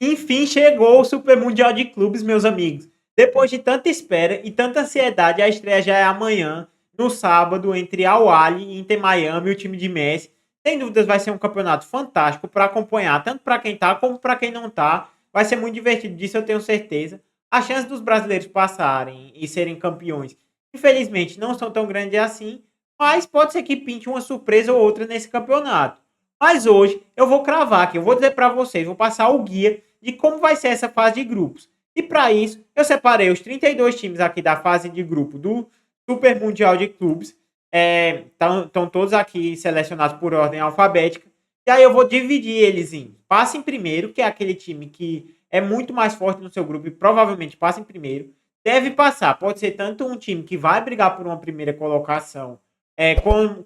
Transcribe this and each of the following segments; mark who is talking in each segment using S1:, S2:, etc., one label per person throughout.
S1: Enfim, chegou o Super Mundial de Clubes, meus amigos. Depois de tanta espera e tanta ansiedade, a estreia já é amanhã, no sábado, entre Al Ahly e Inter Miami, o time de Messi. Sem dúvidas vai ser um campeonato fantástico para acompanhar, tanto para quem tá como para quem não tá. Vai ser muito divertido, disso eu tenho certeza. As chances dos brasileiros passarem e serem campeões, infelizmente, não são tão grandes assim, mas pode ser que pinte uma surpresa ou outra nesse campeonato. Mas hoje eu vou cravar aqui, eu vou dizer para vocês, vou passar o guia de como vai ser essa fase de grupos. E para isso, eu separei os 32 times aqui da fase de grupo do Super Mundial de Clubes. Estão todos aqui selecionados por ordem alfabética. E aí eu vou dividir eles em passe em primeiro, que é aquele time que é muito mais forte no seu grupo e provavelmente passa em primeiro. Deve passar. Pode ser tanto um time que vai brigar por uma primeira colocação,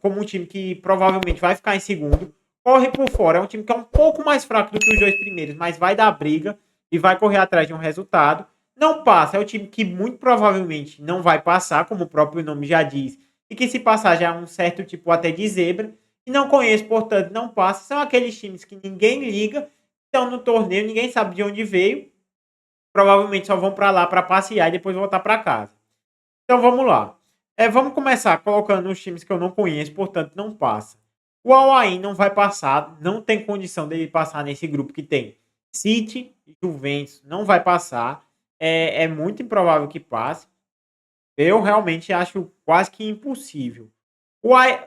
S1: como um time que provavelmente vai ficar em segundo. Corre por fora. É um time que é um pouco mais fraco do que os dois primeiros, mas vai dar briga e vai correr atrás de um resultado. Não passa. É o time que muito provavelmente não vai passar, como o próprio nome já diz. E que se passar já é um certo tipo até de zebra. E não conheço, portanto, não passa. São aqueles times que ninguém liga, estão no torneio, ninguém sabe de onde veio. Provavelmente só vão para lá para passear e depois voltar para casa. Então vamos lá. Vamos começar colocando os times que eu não conheço, portanto não passa. O Al-Ain não vai passar, não tem condição dele passar nesse grupo que tem City e Juventus, não vai passar. É muito improvável que passe. Eu realmente acho quase que impossível.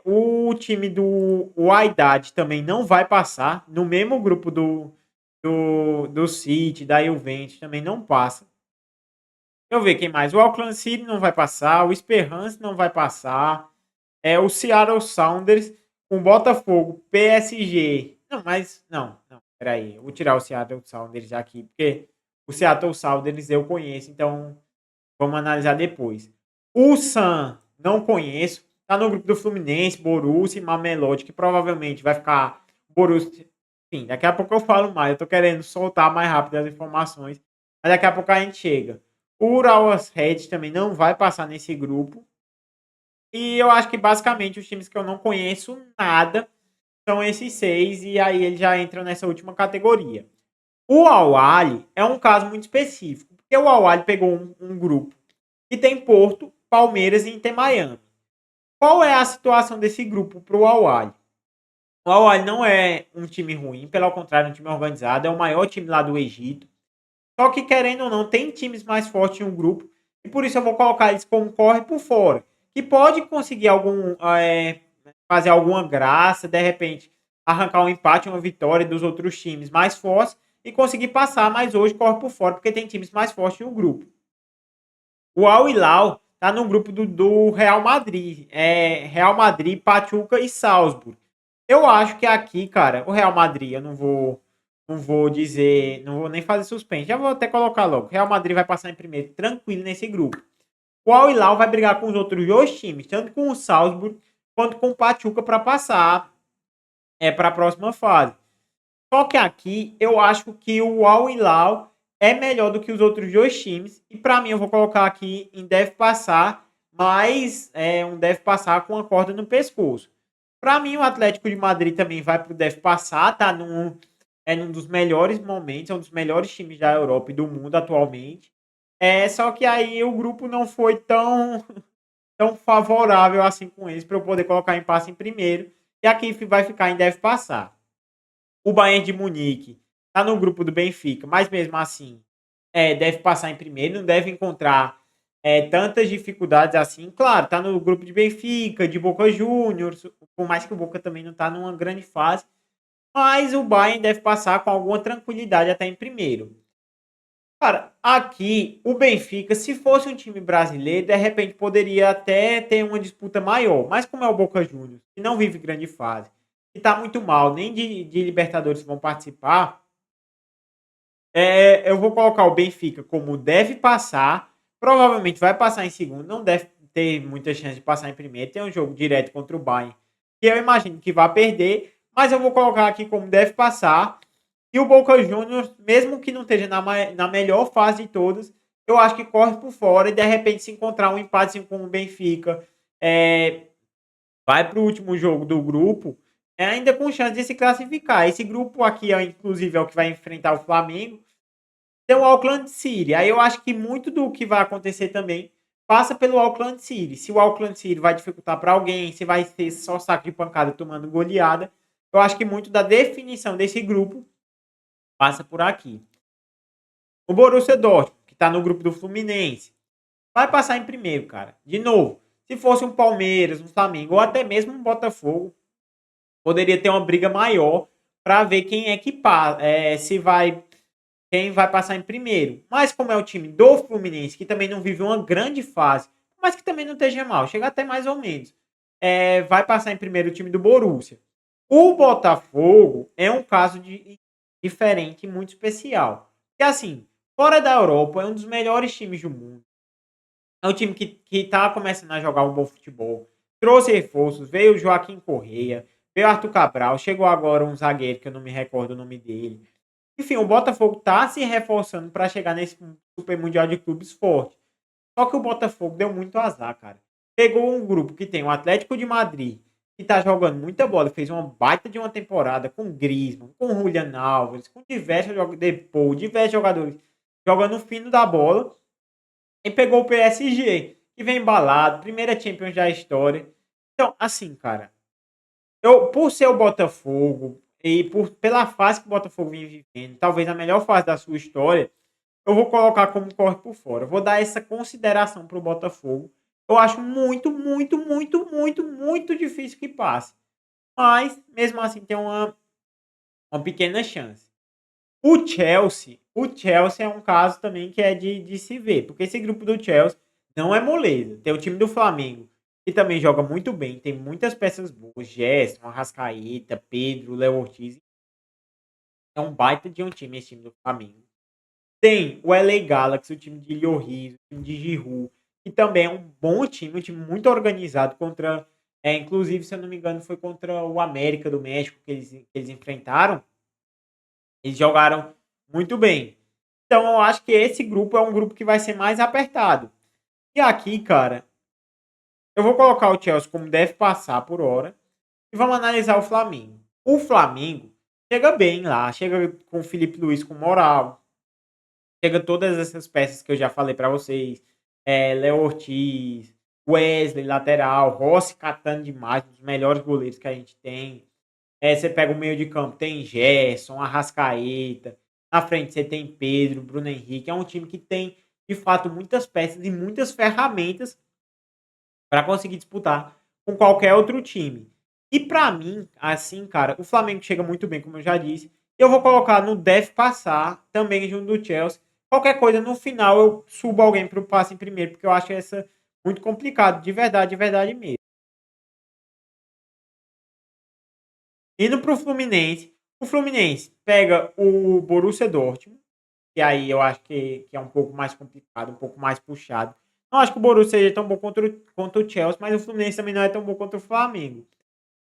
S1: O time do Wydad também não vai passar. No mesmo grupo do City, da Juventus, também não passa. Deixa eu ver quem mais. O Auckland City não vai passar. O Esperance não vai passar. O Seattle Sounders com Botafogo, PSG. Não, mas não. Peraí, eu vou tirar o Seattle Sounders aqui, porque o Seattle Sounders eu conheço, então vamos analisar depois. O Sun não conheço. Tá no grupo do Fluminense, Borussia e Mamelodi, que provavelmente vai ficar Borussia. Enfim, daqui a pouco eu falo mais. Eu tô querendo soltar mais rápido as informações, mas daqui a pouco a gente chega. O Urawas Red também não vai passar nesse grupo. E eu acho que basicamente os times que eu não conheço nada são esses seis, e aí eles já entram nessa última categoria. O Al-Ahly é um caso muito específico, porque o Al-Ahly pegou um grupo que tem Porto, Palmeiras e Inter Miami. Qual é a situação desse grupo para o Al-Ahly? O Al-Ahly não é um time ruim, pelo contrário, é um time organizado, é o maior time lá do Egito. Só que, querendo ou não, tem times mais fortes em um grupo. E por isso eu vou colocar eles como corre por fora. Que pode conseguir fazer alguma graça, de repente, arrancar um empate, uma vitória dos outros times mais fortes e conseguir passar, mas hoje corre por fora, porque tem times mais fortes no grupo. O Al Hilal tá no grupo do Real Madrid. Real Madrid, Pachuca e Salzburg. Eu acho que aqui, cara, o Real Madrid, eu não vou dizer, não vou nem fazer suspense. Já vou até colocar logo. Real Madrid vai passar em primeiro, tranquilo nesse grupo. O Al Hilal vai brigar com os outros dois times, tanto com o Salzburg quanto com o Pachuca para passar para a próxima fase. Só que aqui eu acho que o Al Hilal é melhor do que os outros dois times. E para mim eu vou colocar aqui em deve passar, mas um deve passar com a corda no pescoço. Para mim o Atlético de Madrid também vai para o deve passar, tá num dos melhores momentos, é um dos melhores times da Europa e do mundo atualmente. Só que aí o grupo não foi tão favorável assim com eles para eu poder colocar em passe em primeiro. E aqui vai ficar em deve passar. O Bayern de Munique está no grupo do Benfica, mas mesmo assim deve passar em primeiro, não deve encontrar tantas dificuldades assim. Claro, está no grupo de Benfica, de Boca Juniors, por mais que o Boca também não está numa grande fase, mas o Bayern deve passar com alguma tranquilidade até em primeiro. Cara, aqui o Benfica, se fosse um time brasileiro, de repente poderia até ter uma disputa maior. Mas como é o Boca Juniors, que não vive grande fase, e tá muito mal, nem de Libertadores vão participar, eu vou colocar o Benfica como deve passar. Provavelmente vai passar em segundo, não deve ter muita chance de passar em primeiro. Tem um jogo direto contra o Bayern, que eu imagino que vai perder, mas eu vou colocar aqui como deve passar. E o Boca Juniors, mesmo que não esteja na melhor fase de todas, eu acho que corre por fora e de repente se encontrar um empate com o Benfica, é, vai para o último jogo do grupo, ainda com chance de se classificar. Esse grupo aqui, inclusive, é o que vai enfrentar o Flamengo. tem o Auckland City. Aí eu acho que muito do que vai acontecer também passa pelo Auckland City. Se o Auckland City vai dificultar para alguém, se vai ser só saco de pancada tomando goleada, eu acho que muito da definição desse grupo passa por aqui. O Borussia Dortmund, que está no grupo do Fluminense, vai passar em primeiro, cara. De novo, se fosse um Palmeiras, um Flamengo ou até mesmo um Botafogo, poderia ter uma briga maior para ver quem é que passa, se vai quem vai passar em primeiro. Mas como é o time do Fluminense, que também não vive uma grande fase, mas que também não esteja mal, chega até mais ou menos, vai passar em primeiro o time do Borussia. O Botafogo é um caso diferente, muito especial. Que assim, fora da Europa, é um dos melhores times do mundo. É um time que tá começando a jogar um bom futebol. Trouxe reforços, veio o Joaquim Correia, veio o Arthur Cabral, chegou agora um zagueiro que eu não me recordo o nome dele. Enfim, o Botafogo tá se reforçando para chegar nesse Super Mundial de Clubes forte. Só que o Botafogo deu muito azar, cara. Pegou um grupo que tem o Atlético de Madrid, que tá jogando muita bola, fez uma baita de uma temporada com Griezmann, com Julian Alves, com diversos jogadores, diversos jogadores jogando o fino da bola. E pegou o PSG, que vem embalado, primeira Champions da história. Então, assim, cara, eu, por ser o Botafogo e pela fase que o Botafogo vem vivendo, talvez a melhor fase da sua história, eu vou colocar como corre por fora. Eu vou dar essa consideração para o Botafogo. Eu acho muito, muito, muito, muito, muito difícil que passe. Mas, mesmo assim, tem uma pequena chance. O Chelsea é um caso também que é de se ver, porque esse grupo do Chelsea não é moleza. Tem o time do Flamengo, que também joga muito bem, tem muitas peças boas, Gerson, Arrascaeta, Pedro, Léo Ortiz. É um baita de um time esse time do Flamengo. Tem o LA Galaxy, o time de Lloris, o time de Giroud, que também é um bom time, um time muito organizado contra, inclusive, se eu não me engano, foi contra o América do México que eles enfrentaram. Eles jogaram muito bem. Então eu acho que esse grupo é um grupo que vai ser mais apertado. E aqui, cara, eu vou colocar o Chelsea como deve passar por hora e vamos analisar o Flamengo. O Flamengo chega bem lá, chega com o Felipe Luiz com moral, chega todas essas peças que eu já falei pra vocês, Léo Ortiz, Wesley lateral, Rossi catando demais, um dos melhores goleiros que a gente tem. Você pega o meio de campo, tem Gerson, Arrascaeta. Na frente você tem Pedro, Bruno Henrique. É um time que tem, de fato, muitas peças e muitas ferramentas para conseguir disputar com qualquer outro time. E para mim, assim, cara, o Flamengo chega muito bem, como eu já disse. Eu vou colocar no deve passar também junto do Chelsea. Qualquer coisa no final eu subo alguém para o passe em primeiro, porque eu acho essa muito complicado, de verdade mesmo. Indo para o Fluminense pega o Borussia Dortmund, que aí eu acho que é um pouco mais complicado, um pouco mais puxado. Não acho que o Borussia seja tão bom contra o Chelsea, mas o Fluminense também não é tão bom contra o Flamengo.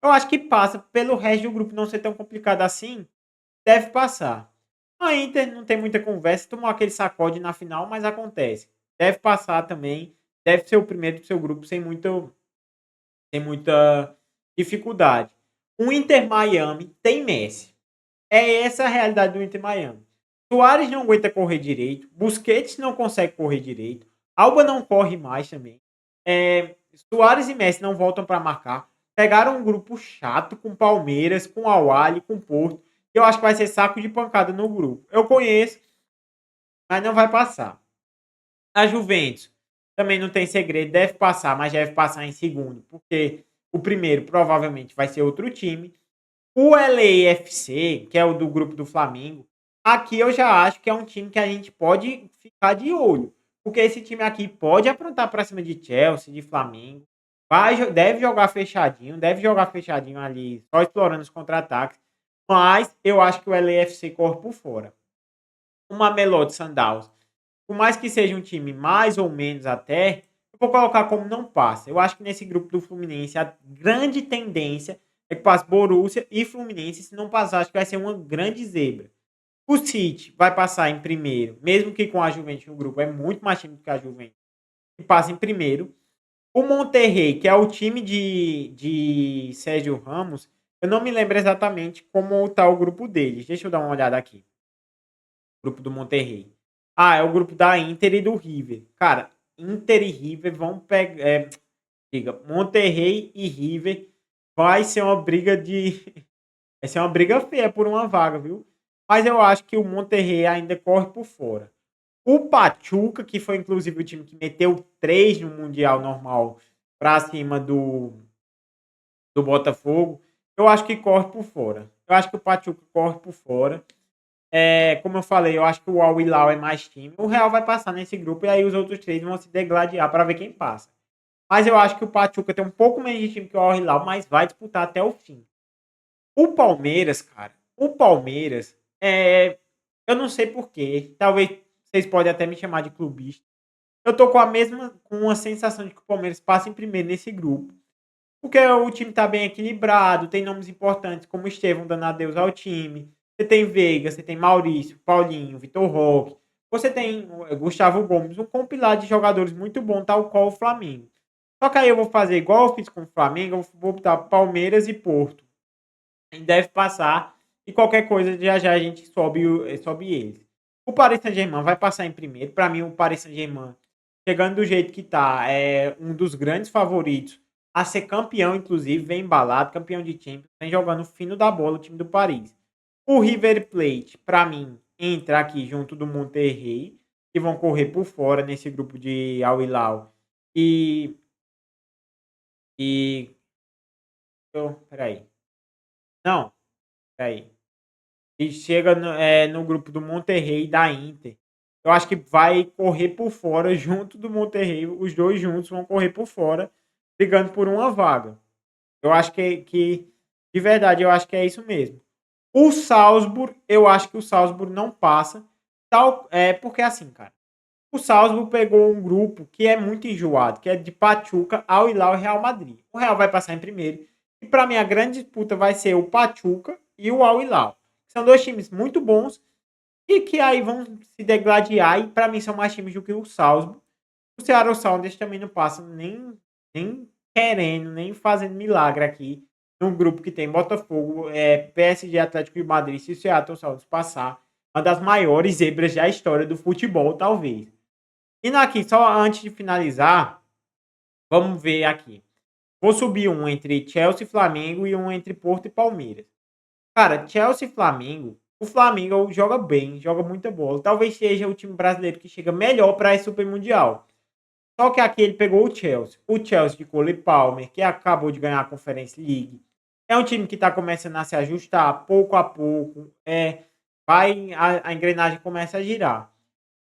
S1: Eu acho que passa, pelo resto do grupo não ser tão complicado assim, deve passar. A Inter não tem muita conversa, tomou aquele sacode na final, mas acontece. Deve passar também, deve ser o primeiro do seu grupo sem muita dificuldade. O Inter Miami tem Messi. É essa a realidade do Inter Miami. Soares não aguenta correr direito. Busquets não consegue correr direito. Alba não corre mais também. Soares e Messi não voltam para marcar. Pegaram um grupo chato com Palmeiras, com Al-Ahly, com Porto. Eu acho que vai ser saco de pancada no grupo. Eu conheço, mas não vai passar. A Juventus também não tem segredo, deve passar, mas deve passar em segundo, porque o primeiro provavelmente vai ser outro time. O LAFC, que é o do grupo do Flamengo, aqui eu já acho que é um time que a gente pode ficar de olho, porque esse time aqui pode aprontar para cima de Chelsea, de Flamengo, deve jogar fechadinho ali, só explorando os contra-ataques, mas eu acho que o LAFC corre por fora. O Mamelodi Sundowns, por mais que seja um time mais ou menos até, eu vou colocar como não passa. Eu acho que nesse grupo do Fluminense a grande tendência é que passe Borussia e Fluminense. Se não passar, acho que vai ser uma grande zebra. O City vai passar em primeiro, mesmo que com a Juventus no grupo, é muito mais time do que a Juventus, e passa em primeiro. O Monterrey, que é o time de Sérgio Ramos, eu não me lembro exatamente como está o grupo deles. Deixa eu dar uma olhada aqui. Grupo do Monterrey. Ah, é o grupo da Inter e do River. Cara, Inter e River vão pegar. Diga, Monterrey e River vai ser uma briga de. Vai ser uma briga feia por uma vaga, viu? Mas eu acho que o Monterrey ainda corre por fora. O Pachuca, que foi inclusive o time que meteu 3 no Mundial normal pra cima do Botafogo, eu acho que corre por fora. Eu acho que o Pachuca corre por fora. Como eu falei, eu acho que o Al Hilal é mais time. O Real vai passar nesse grupo e aí os outros três vão se degladiar para ver quem passa. Mas eu acho que o Pachuca tem um pouco menos de time que o Al Hilal, mas vai disputar até o fim. O Palmeiras, cara, o Palmeiras, eu não sei porquê, talvez vocês podem até me chamar de clubista. Eu tô com a sensação de que o Palmeiras passa em primeiro nesse grupo. Porque o time tá bem equilibrado, tem nomes importantes como Estevão dando adeus ao time. Você tem Veiga, você tem Maurício, Paulinho, Vitor Roque. Você tem Gustavo Gomes, um compilado de jogadores muito bom, tal qual o Flamengo. Só que aí eu vou fazer igual eu fiz com o Flamengo, eu vou botar Palmeiras e Porto. Deve passar e qualquer coisa já já a gente sobe eles. O Paris Saint-Germain vai passar em primeiro. Para mim, o Paris Saint-Germain, chegando do jeito que tá, é um dos grandes favoritos a ser campeão, inclusive, vem embalado, campeão de Champions, vem jogando fino da bola o time do Paris. O River Plate, para mim, entra aqui junto do Monterrey, que vão correr por fora nesse grupo de Al Hilal. E. E. Peraí. Não, peraí. E chega no grupo do Monterrey e da Inter. Eu acho que vai correr por fora junto do Monterrey. Os dois juntos vão correr por fora, brigando por uma vaga. Eu acho de verdade, eu acho que é isso mesmo. O Salzburg, eu acho que o Salzburg não passa. Porque assim, cara. O Salzburg pegou um grupo que é muito enjoado, que é de Pachuca, Al Hilal e Real Madrid. O Real vai passar em primeiro. E para mim a grande disputa vai ser o Pachuca e o Al Hilal. São dois times muito bons e que aí vão se degladiar. E para mim são mais times do que o Salzburg. O Seattle Sounders também não passa nem querendo, nem fazendo milagre aqui. Num grupo que tem Botafogo, PSG, Atlético de Madrid. Se o Seattle Sounders passar, uma das maiores zebras da história do futebol, talvez. E aqui, só antes de finalizar, vamos ver aqui. Vou subir um entre Chelsea e Flamengo e um entre Porto e Palmeiras. Cara, Chelsea e Flamengo. O Flamengo joga bem, joga muita bola. Talvez seja o time brasileiro que chega melhor para esse Super Mundial. Só que aqui ele pegou o Chelsea. O Chelsea de Cole Palmer, que acabou de ganhar a Conference League. É um time que está começando a se ajustar pouco a pouco. A engrenagem começa a girar.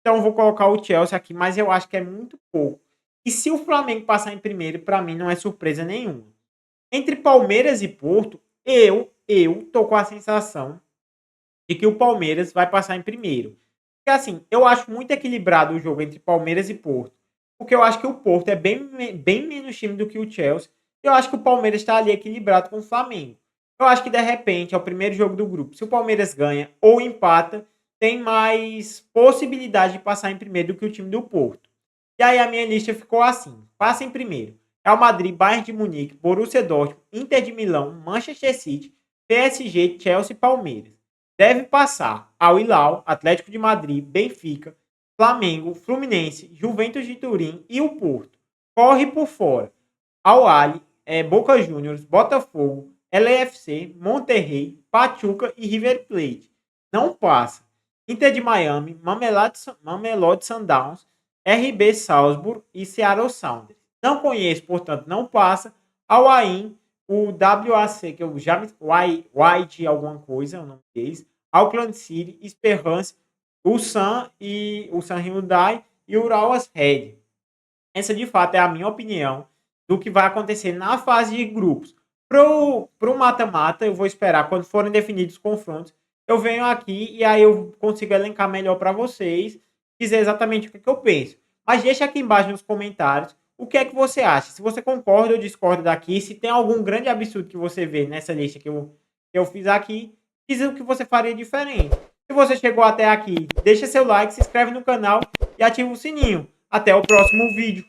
S1: Então vou colocar o Chelsea aqui, mas eu acho que é muito pouco. E se o Flamengo passar em primeiro, para mim não é surpresa nenhuma. Entre Palmeiras e Porto, eu tô com a sensação de que o Palmeiras vai passar em primeiro. Porque assim, eu acho muito equilibrado o jogo entre Palmeiras e Porto. Porque eu acho que o Porto é bem menos time do que o Chelsea. E eu acho que o Palmeiras está ali equilibrado com o Flamengo. Eu acho que de repente é o primeiro jogo do grupo. Se o Palmeiras ganha ou empata, tem mais possibilidade de passar em primeiro do que o time do Porto. E aí a minha lista ficou assim. Passa em primeiro. Real Madrid, Bayern de Munique, Borussia Dortmund, Inter de Milão, Manchester City, PSG, Chelsea e Palmeiras. Deve passar Al Hilal, Atlético de Madrid, Benfica, Flamengo, Fluminense, Juventus de Turim e o Porto. Corre por fora. Al Ahly, Boca Juniors, Botafogo, LAFC, Monterrey, Pachuca e River Plate. Não passa. Inter de Miami, Mamelodi Sundowns, RB Salzburg e Seattle Sounders. Não conheço, portanto, não passa. Al Ain, o WAC, que eu já me. White alguma coisa, é o nome deles. Auckland City, Esperance, o San Hyundai e o Urawas Red. Essa de fato é a minha opinião do que vai acontecer na fase de grupos. Pro mata-mata, eu vou esperar quando forem definidos os confrontos. Eu venho aqui e aí eu consigo elencar melhor para vocês, dizer exatamente o que eu penso. Mas deixa aqui embaixo nos comentários o que é que você acha. Se você concorda ou discorda daqui, se tem algum grande absurdo que você vê nessa lista que eu fiz aqui, diz o que você faria diferente. Se você chegou até aqui, deixa seu like, se inscreve no canal e ativa o sininho. Até o próximo vídeo.